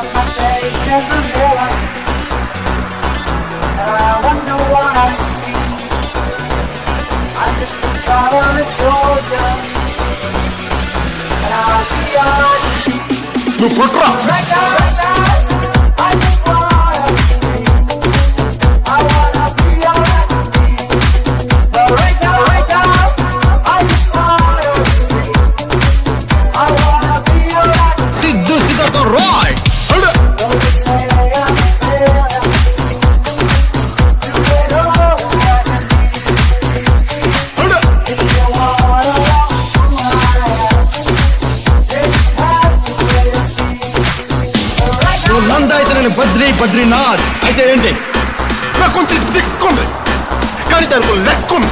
at my face in the mirror, and I wonder what I see. I'm just a traveling soldier, and I'll be alright. నువ్వు కొట్రా. Right now, I just wanna be. I wanna be alright. But right now, I just wanna be. I wanna be alright. Siddhu సిద్ధతో Roy. Don't you say I'm there. You get all I can be. If you wanna know who I am, then just have to wait and see. But right now, నువ్వు నంద అయితే నేను బద్రీనాథ్ అయితే ఏంటి? నాకు కొంచెం దిక్కుంది కానీ దానికి లెక్కుంది.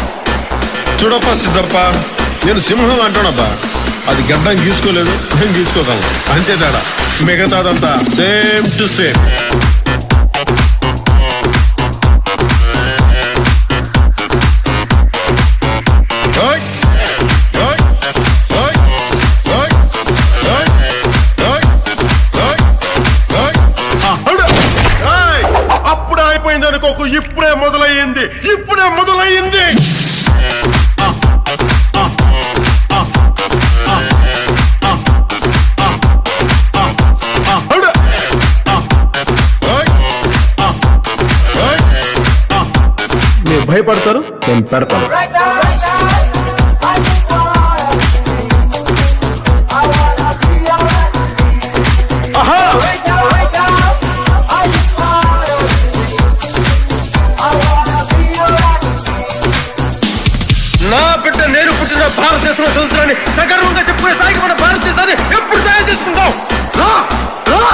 చూడప్ప సిద్ధప్ప, నేను సింహం అంటానబ్బా. అది గడ్డం గీసుకోలేదు, నేను గీసుకోగలను, అంతే తేడా. మిగతాదంతా సేమ్ టు సేమ్. ఓయ్ ఓయ్ ఓయ్ ఓయ్ ఓయ్ ఓయ్ ఓయ్ ఓయ్. ఏయ్, అప్పుడే అయిపోయింది అనుకోకు, ఇప్పుడే మొదలయ్యింది. మీరు భయపడతారు, నేను పెడతాను. right now, I just wanna be. I wanna be alright. ఆహా, Right now, I just wanna be. I wanna be alright. నా బిడ్డ నేను పుట్టిన భారతదేశంలో చదువుతానని సగర్వంగా చెప్పుకునే స్థాయికి మన భారతదేశాన్ని ఎప్పుడు తయారు చేసుకుంటాం? రా రా.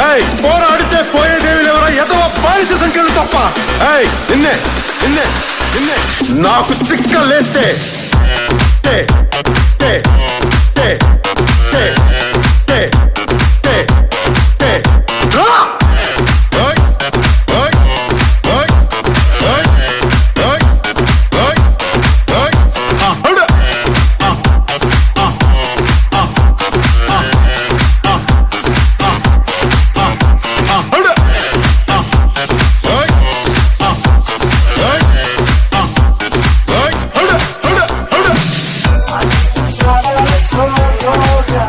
ఏయ్, పోరాడితే పోయేదేవి లేవరా ఎదవ బానిస సంఖ్యలు తప్ప. ఏయ్, నిన్నే నిన్నే నిన్నే నాకు చిక్క లేస్తే టే, టే, టే, టే, టే, టే, టే. రా. ఓయ్ ఓయ్ ఓయ్ ఓయ్ ఓయ్ ఓయ్ ఓయ్. అడు. అడు. ఓయ్ ఓయ్ ఓయ్. అడు. అడు. అడు. I'm just a traveling soldier,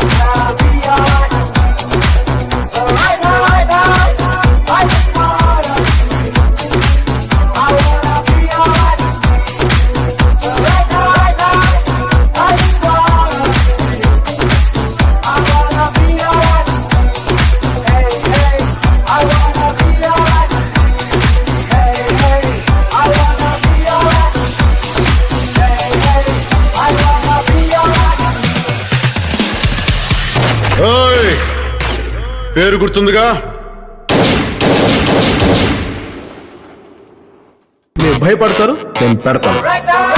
and I'll be alright. But right now, I just wanna be. I wanna be alright. But right now, I just wanna be. I wanna be alright. Hey, hey, I wanna be alright. Hey, hey, I wanna be alright. Hey, hey, I wanna be alright. ఓయ్, పేరు గుర్తుందిగా? మీరు భయపడతారు, నేను పెడతాను. Right now,